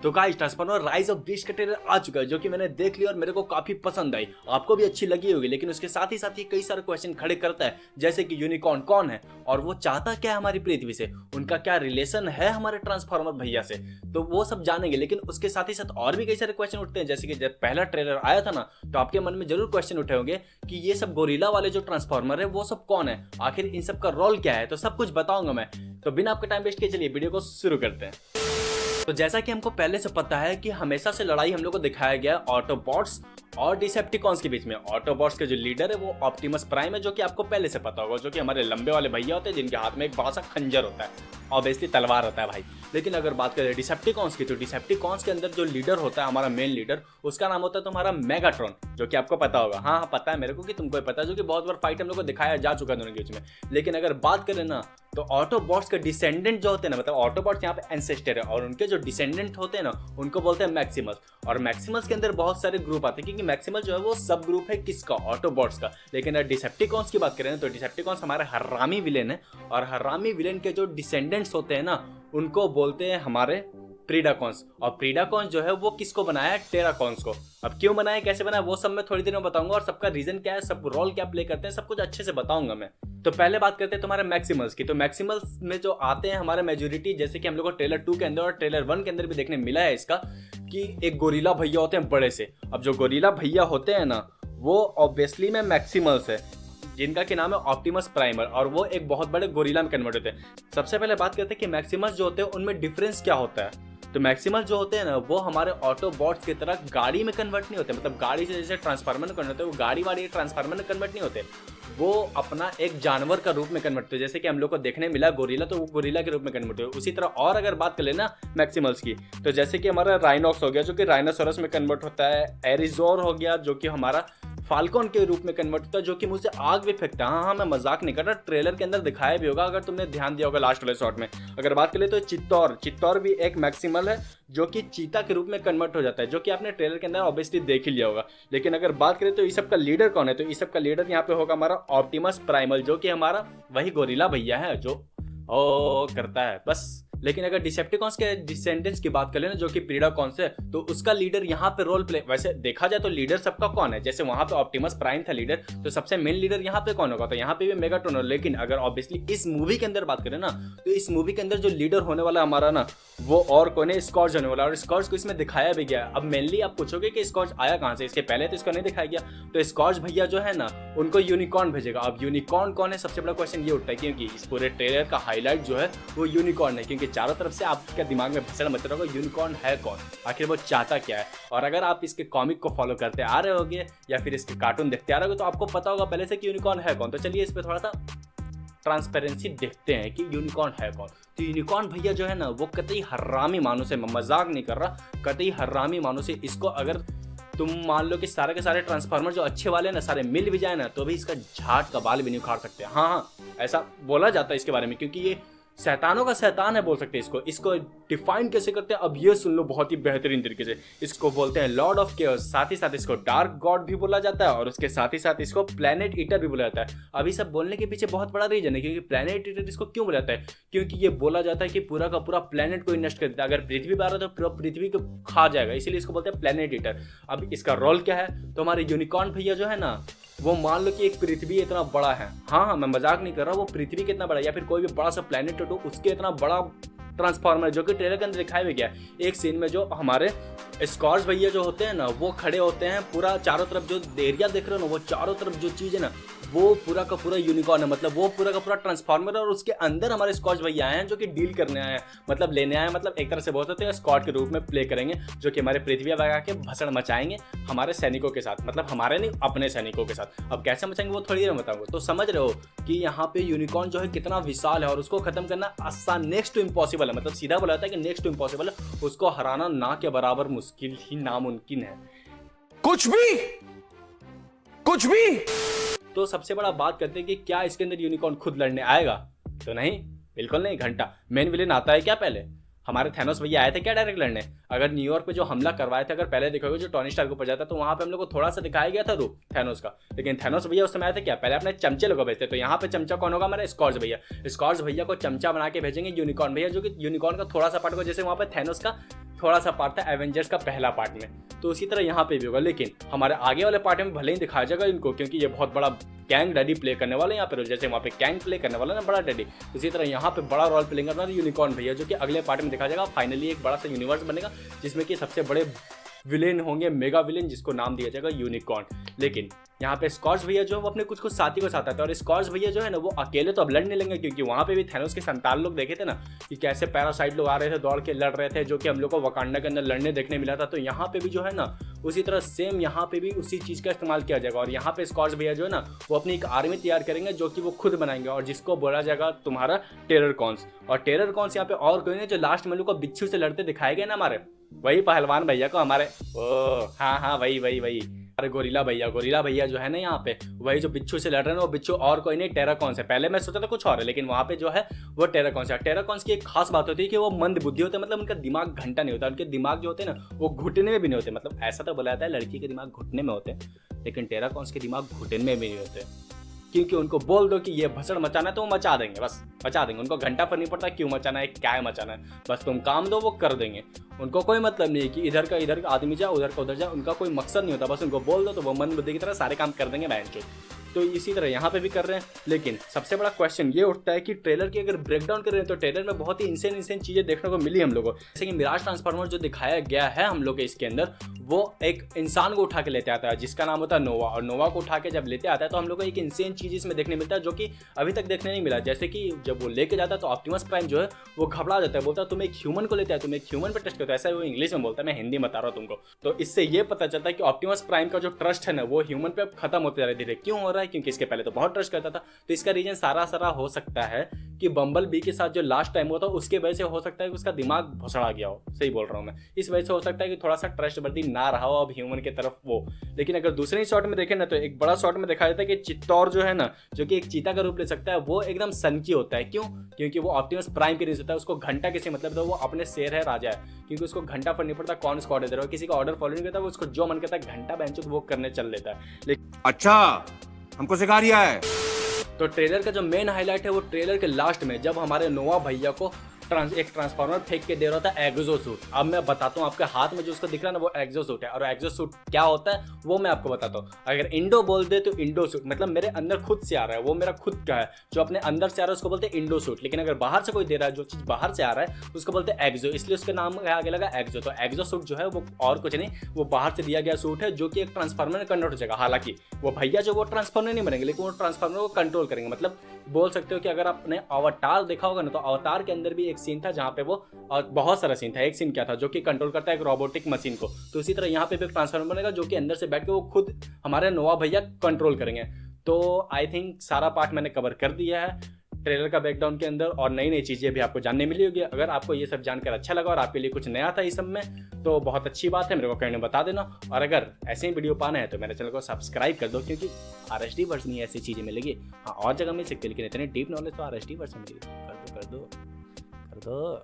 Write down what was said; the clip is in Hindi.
तो guys transformer rise of beast का ट्रेलर आ चुका है, जो कि मैंने देख लिया और मेरे को काफी पसंद आई। आपको भी अच्छी लगी होगी, लेकिन उसके साथ ही ये कई सारे क्वेश्चन खड़े करता है, जैसे कि यूनिकॉर्न कौन है और वो चाहता क्या है हमारी पृथ्वी से, उनका क्या रिलेशन है हमारे ट्रांसफॉर्मर भैया से, तो वो सब जानेंगे। लेकिन उसके साथ ही साथ और भी कई सारे क्वेश्चन उठते हैं, जैसे कि जब पहला ट्रेलर आया था ना, तो आपके मन में जरूर क्वेश्चन उठे होंगे कि ये सब गोरिल्ला वाले जो ट्रांसफॉर्मर है वो सब कौन है, आखिर इन सब का रोल क्या है। तो सब कुछ बताऊंगा मैं। तो बिना आपका टाइम वेस्ट किए चलिए वीडियो को शुरू करते हैं। तो जैसा कि हमको पहले से पता है कि हमेशा से लड़ाई हम लोग को दिखाया गया ऑटोबॉट्स और डिसेप्टिकॉन्स के बीच में। ऑटोबॉट्स के जो लीडर है वो ऑप्टिमस प्राइम है, जो कि आपको पहले से पता होगा, जो कि हमारे लंबे वाले भैया होते हैं जिनके हाथ में एक बड़ा सा खंजर होता है, ऑब्वियसली तलवार होता है भाई। लेकिन अगर बात करें डिसेप्टिकॉन्स की, तो डिसेप्टिकॉन्स के अंदर जो लीडर होता है हमारा मेन लीडर, उसका नाम होता है तुम्हारा मेगाट्रॉन, जो कि आपको पता होगा। हाँ पता है मेरे को कि तुमको पता है, जो कि बहुत बार फाइट हम लोग को दिखाया जा चुका है दोनों के बीच में। लेकिन अगर बात करें ना, तो ऑटोबॉट्स के डिसेंडेंट जो होते हैं ना, मतलब ऑटोबॉट्स यहाँ पे एंसेस्टर है और उनके जो डिसेंडेंट होते हैं ना, उनको बोलते हैं मैक्सिमस। और मैक्सिमस के अंदर बहुत सारे ग्रुप आते हैं, क्योंकि मैक्सिमस जो है वो सब ग्रुप है किसका, ऑटोबॉट्स का। लेकिन अगर डिसेप्टिकॉन्स की बात करें ना, तो डिसेप्टिकॉन्स हमारे हरामी विलेन है, और हरामी विलेन के जो डिसेंडेंट्स होते हैं ना, उनको बोलते हैं हमारे प्रीडाकॉन्स। और प्रीडाकॉन्स जो है वो किसको बनाया है, टेराकॉन्स को। अब क्यों बनाया, कैसे बनाया, वो सब मैं थोड़ी देर में बताऊंगा, और सबका रीजन क्या है, सब रोल क्या प्ले करते हैं, सब कुछ अच्छे से बताऊंगा मैं। तो पहले बात करते हैं तुम्हारे मैक्सिमल्स की। तो मैक्सिमल्स में जो आते हैं हमारे मेजोरिटी, जैसे कि हम लोग को ट्रेलर 2 के अंदर और ट्रेलर 1 के अंदर भी देखने मिला है इसका, कि एक गोरिल्ला भैया होते हैं बड़े से। अब जो गोरिल्ला भैया होते हैं ना, वो ऑब्वियसली में मैक्सिमल्स है, जिनका के नाम है ऑप्टिमस प्राइमर, और वो एक बहुत बड़े गोरिल्ला में कन्वर्ट होते हैं। सबसे पहले बात करते हैं कि मैक्सिमस जो होते हैं उनमें डिफरेंस क्या होता है। तो मैक्सिमस जो होते हैं ना, वो हमारे ऑटोबॉट्स की तरह गाड़ी में कन्वर्ट नहीं होते, मतलब गाड़ी से जैसे ट्रांसफार्मर में कन्वर्ट होते हैं, वो गाड़ी वाड़ी ट्रांसफार्मर में कन्वर्ट नहीं होते, वो अपना एक जानवर का रूप में कन्वर्ट होते हैं। जैसे कि हम लोग को देखने मिला गोरिल्ला, तो वो गोरिल्ला के रूप में कन्वर्ट होते हैं। उसी तरह और अगर बात कर लेना मैक्सिमल्स की, तो जैसे कि हमारा राइनॉक्स हो गया, जो कि राइनोसोरस में कन्वर्ट होता है। एरिजोर हो गया, जो कि हमारा फाल्कन के रूप में कन्वर्ट होता है, जो कि मुझ से आग भी फेंकता है। हाँ मैं मजाक नहीं कर रहा, ट्रेलर के अंदर दिखाया भी होगा अगर तुमने ध्यान दिया होगा लास्ट वाले शॉट में। अगर बात करें तो चित्तौर भी एक मैक्सिमल है, जो कि चीता के रूप में कन्वर्ट हो जाता है, जो कि आपने ट्रेलर के अंदर ऑब्वियसली देख ही लिया होगा। लेकिन अगर बात करें तो इस सब का लीडर कौन है, तो इस सब का लीडर यहाँ पे होगा हमारा ऑप्टिमस प्राइमल, जो कि हमारा वही गोरिल्ला भैया है जो ओ करता है बस। लेकिन अगर डिसेप्टिकॉन्स के डिसेंडेंट्स की बात कर लेना, जो कि प्रीडाकॉन्स है, तो उसका लीडर यहाँ पे रोल प्ले, वैसे देखा जाए तो लीडर सबका कौन है, जैसे वहां पे ऑप्टिमस प्राइम था लीडर, तो सबसे मेन लीडर यहाँ पे कौन होगा, तो यहाँ पे भी मेगाट्रॉन है। लेकिन अगर ऑब्वियसली इस मूवी के अंदर बात करें ना, तो इस मूवी के अंदर जो लीडर होने वाला हमारा ना, वो और कौन है, स्कॉर्च होने वाला। और स्कॉर्च को इसमें दिखाया भी गया। अब मेनली आप पूछोगे कि स्कॉर्च आया कहाँ से, इसके पहले तो इसको नहीं दिखाया गया। तो स्कॉर्च भैया जो है ना, उनको यूनिकॉर्न भेजेगा। अब यूनिकॉर्न कौन है, सबसे बड़ा क्वेश्चन ये उठता है, क्योंकि इस पूरे ट्रेलर का हाईलाइट जो है वो यूनिकॉर्न है, क्योंकि चारों तरफ से आपके दिमाग में भसड़ मच रहा होगा यूनिकॉर्न है कौन, आखिर वो चाहता क्या है। और अगर आप इसके कॉमिक को फॉलो करते आ रहे होगे या फिर इसके कार्टून देखते आ रहे होगे, तो आपको पता होगा पहले से कि यूनिकॉर्न है कौन। तो चलिए इस पे थोड़ा सा ट्रांसपेरेंसी देखते हैं कि यूनिकॉर्न है कौन। तो यूनिकॉर्न भैया जो है ना, वो कतई हरामी मानुस है, मैं मजाक नहीं कर रहा, कतई हरामी मानुस है। इसको अगर तुम मान लो कि सारे के सारे ट्रांसफार्मर जो अच्छे वाले ना सारे मिल भी जाए ना, तो भी इसका झाट का बाल भी नहीं उखाड़ सकते। हाँ ऐसा बोला जाता है इसके बारे में, क्योंकि ये शैतानों का शैतान है बोल सकते हैं इसको डिफाइन कैसे करते हैं अब ये सुन लो बहुत ही बेहतरीन तरीके से। इसको बोलते हैं लॉर्ड ऑफ केओस, साथ ही साथ इसको डार्क गॉड भी बोला जाता है, और उसके साथ ही साथ इसको प्लेनेट ईटर भी बोला जाता है। अभी सब बोलने के पीछे बहुत बड़ा रीजन है, क्योंकि प्लेनेट ईटर इसको क्यों बोला जाता है, क्योंकि ये बोला जाता है कि पूरा का पूरा प्लेनेट को नष्ट कर देता है। अगर पृथ्वी पर आ रहा है तो पूरा पृथ्वी को खा जाएगा, इसीलिए इसको बोलते हैं प्लेनेट ईटर। अब इसका रोल क्या है, तो हमारे यूनिकॉर्न भैया जो है ना, वो मान लो कि एक पृथ्वी इतना बड़ा है, हाँ मैं मजाक नहीं कर रहा, वो पृथ्वी कितना बड़ा, या फिर कोई भी बड़ा सा प्लेनेट हो उसके इतना बड़ा ट्रांसफार्मर, जो कि ट्रेलर के अंदर दिखाया भी गया एक सीन में। जो हमारे स्कॉर्च भैया जो होते हैं ना, वो खड़े होते हैं, पूरा चारों तरफ जो एरिया देख रहे हो ना, वो चारों तरफ जो चीज है ना, वो पूरा का पूरा यूनिकॉर्न है, मतलब वो पूरा का पूरा ट्रांसफार्मर है। और उसके अंदर हमारे स्कॉच भैया आए हैं, जो कि डील करने आए हैं, मतलब लेने आए हैं, मतलब एक तरह से बोल सकते हैं स्कॉट के रूप में प्ले करेंगे, जो कि हमारे पृथ्वी लगा के भसड़ मचाएंगे हमारे सैनिकों के साथ, मतलब हमारे नहीं अपने सैनिकों के साथ। अब कैसे मचाएंगे वो थोड़ी देर में बताऊंगा। तो समझ रहे हो कि यहाँ पे यूनिकॉर्न जो है कितना विशाल है, और उसको खत्म करना आसान, नेक्स्ट टू इम्पॉसिबल है, मतलब सीधा बोला जाता है कि नेक्स्ट टू इम्पॉसिबल है, उसको हराना ना के बराबर मुश्किल ही नामुमकिन है। कुछ भी। तो सबसे बड़ा बात करते हैं कि क्या इसके अंदर यूनिकॉर्न खुद लड़ने आएगा, तो नहीं, बिल्कुल नहीं। घंटा मेन विलेन आता है क्या, पहले हमारे थैनोस भैया आए थे क्या डायरेक्ट लड़ने? अगर न्यूयॉर्क पे जो हमला करवाए थे, अगर पहले देखोगे जो टोनी स्टार्क ऊपर जाता तो वहां पे हम लोग को थोड़ा सा दिखाया गया था रूप थैनोस का, लेकिन थैनोस भैया उस समय आए थे क्या, पहले अपने चमचे लोग भेजते। तो यहाँ पे चमचा कौन होगा, हमारा स्कॉर्च भैया। स्कॉर्च भैया को चमचा बना के भेजेंगे यूनिकॉर्न भैया, जो कि यूनिकॉर्न का थोड़ा सा पार्ट होगा, जैसे वहाँ पे थैनोस का थोड़ा सा पार्ट था एवेंजर्स का पहला पार्ट में, तो उसी तरह यहाँ पे भी होगा। लेकिन हमारे आगे वाले पार्ट में भले ही दिखाया जाएगा इनको, क्योंकि ये बहुत बड़ा कैंग डैडी प्ले करने वाले यहाँ पे, जैसे वहाँ पे कैंग प्ले करने वाला ना बड़ा डैडी, इसी तरह यहाँ पे बड़ा रोल प्ले करना यूनिकॉर्न भैया, जो कि अगले पार्ट में दिखाया जाएगा। फाइनली एक बड़ा सा यूनिवर्स बनेगा जिसमें कि सबसे बड़े विलेन होंगे, मेगा विलेन, जिसको नाम दिया जाएगा यूनिकॉर्न। लेकिन यहाँ पे स्कॉर्च भैया जो है वो अपने कुछ साथी को साथ आते हैं, और स्कॉर्च भैया जो है ना वो अकेले तो अब लड़ नहीं लेंगे, क्योंकि वहाँ पे भी थैनोस के संतान लोग देखे थे ना कि कैसे पैरासाइट लोग आ रहे थे दौड़ के लड़ रहे थे, जो कि हम लोग को वकांडा के अंदर लड़ने देखने मिला था। तो यहाँ पे भी जो है ना उसी तरह सेम यहाँ पे भी उसी चीज़ का इस्तेमाल किया जाएगा, और यहाँ पे स्कॉर्च भैया जो है ना वो अपनी एक आर्मी तैयार करेंगे जो कि वो खुद बनाएंगे, और जिसको बोला जाएगा तुम्हारा टेरर कॉन्स। और टेरर कॉन्स यहाँ पे और कोई नहीं, जो लास्ट में लोग को बिच्छू से लड़ते दिखाए गए ना हमारे, वही पहलवान भैया को हमारे, ओ हाँ वही अरे गोरिल्ला भैया जो है ना यहाँ पे, वही जो बिच्छू से लड़ रहे हैं वो बिच्छू और कोई नहीं टेराकॉन्स है। पहले मैं सोचा था कुछ और है, लेकिन वहाँ पे जो है वो टेराकॉन्स है। टेराकॉन्स की एक खास बात होती है कि वो मंद बुद्धि होते हैं, मतलब उनका दिमाग घंटा नहीं होता, उनके दिमाग जो होते हैं ना वो घुटने में भी नहीं होते। मतलब ऐसा तो बोला जाता है लड़की के दिमाग घुटने में होते हैं, लेकिन टेराकॉन्स के दिमाग घुटने में भी नहीं होते, क्योंकि उनको बोल दो कि ये भसड़ मचाना है तो वो मचा देंगे, बस मचा देंगे। उनको घंटा पर नहीं पड़ता क्यों मचाना है, क्या मचाना है, बस तुम काम दो वो कर देंगे। उनको कोई मतलब नहीं है कि इधर का आदमी जाए उधर का उधर जाए, उनका कोई मकसद नहीं होता, बस उनको बोल दो तो वो मन बुद्धि की तरह सारे काम कर देंगे बहन। तो इसी तरह यहाँ पे भी कर रहे हैं। लेकिन सबसे बड़ा क्वेश्चन ये उठता है कि ट्रेलर की अगर ब्रेकडाउन कर रहे हैं तो ट्रेलर में बहुत ही इंसेन चीजें देखने को मिली हम लोगों को, जैसे कि मिराज ट्रांसफार्मर जो दिखाया गया है हम लोग के इसके अंदर, वो एक इंसान को उठा के लेते आता है जिसका नाम होता है नोवा, और नोवा को उठा के जब लेते आता है तो हम लोग को एक इंसेन चीज इसमें देखने मिलता है जो कि अभी तक देखने नहीं मिला। जैसे कि जब वो लेके जाता है तो ऑप्टिमस प्राइम जो है वो घबरा जाता है, बोलता है तुम एक ह्यूमन को लेते हैं, तुम एक ह्यूमन पर ट्रस्ट करते हो, ऐसा वो इंग्लिश में बोलता है, मैं हिंदी में बता रहा हूँ तुमको। तो इससे ये पता चलता है कि ऑप्टिमस प्राइम का जो ट्रस्ट है ना वो ह्यूमन पे खत्म होते जा रहे धीरे। क्यों हो रहा है, क्योंकि इसके पहले तो बहुत ट्रस्ट करता था। तो इसका रीजन सारा हो सकता है कि बम्बल बी के साथ जो लास्ट टाइम हुआ था उसके वजह से हो सकता है कि उसका दिमाग भसड़ा गया हो, सही बोल रहा हूँ मैं, इस वजह से हो सकता है कि थोड़ा सा ट्रस्ट वर्दी ना रहा हो अब ह्यूमन की तरफ वो। लेकिन अगर दूसरे शॉट में देखें ना तो एक बड़ा शॉट में दिखाया जाता है कि चित्तौर जो है ना, जो कि एक चीता का रूप ले सकता है, वो एकदम सनकी होता है। क्यों, क्योंकि वो ऑप्टिमस प्राइम के रीजन होता है, उसको घंटा किसी मतलब तो वो अपने शेर है, राजा है, क्योंकि उसको घंटा पर नहीं पड़ता कौन स्क्वाड इधर, किसी का ऑर्डर फॉलो नहीं करता, वो उसको जो मन करता है घंटा बेंच वो करने चल लेता है। लेकिन अच्छा हमको सिखा रिया है। तो ट्रेलर का जो मेन हाईलाइट है वो ट्रेलर के लास्ट में जब हमारे नोवा भैया को एक ट्रांसफार्मर फेंक के दे रहा था एग्जो सूट। अब मैं बताता हूँ, आपके हाथ में जो उसको दिख रहा है ना वो एग्जो सूट है, और एग्जो सूट क्या होता है वो मैं आपको बताता हूँ। अगर इंडो बोल दे तो इंडो सूट मतलब मेरे अंदर खुद से आ रहा है, वो मेरा खुद का है, जो अपने अंदर से आ रहा है उसको बोलते हैं इंडो सूट। लेकिन अगर बाहर से कोई दे रहा है, जो चीज बाहर से आ रहा है उसको बोलते हैं एग्जो, इसलिए उसके नाम आगे लगा एग्जो। तो एग्जो सूट जो है वो और कुछ नहीं, वो बाहर से दिया गया सूट है जो कि एक ट्रांसफार्मर में कन्वर्ट हो जाएगा। हालांकि वो भैया जो वो ट्रांसफार्मर नहीं बनेंगे, लेकिन वो ट्रांसफार्मर को कंट्रोल करेंगे। मतलब बोल सकते हो कि अगर आपने अवतार देखा होगा ना तो अवतार के अंदर भी एक सीन था जहाँ पे वो, और बहुत सारा सीन था, एक सीन क्या था जो कि कंट्रोल करता है एक रोबोटिक मशीन को। तो इसी तरह यहाँ पे भी एक ट्रांसफार्मर बनेगा जो कि अंदर से बैठ के वो खुद हमारे नोवा भैया कंट्रोल करेंगे। तो आई थिंक सारा पार्ट मैंने कवर कर दिया है ट्रेलर का ब्रेकडाउन के अंदर, और नई नई चीज़ें भी आपको जानने मिली होगी। अगर आपको ये सब जानकर अच्छा लगा और आपके लिए कुछ नया था इस सब में तो बहुत अच्छी बात है, मेरे को कहने में बता देना। और अगर ऐसे ही वीडियो पाना है तो मेरे चैनल को सब्सक्राइब कर दो, क्योंकि RSD वर्जन में ऐसी चीज़ें मिलेगी। हाँ और जगह मिल सकती है, लेकिन इतने डीप नॉलेज तो RSD वर्जन मिलेगी। कर दो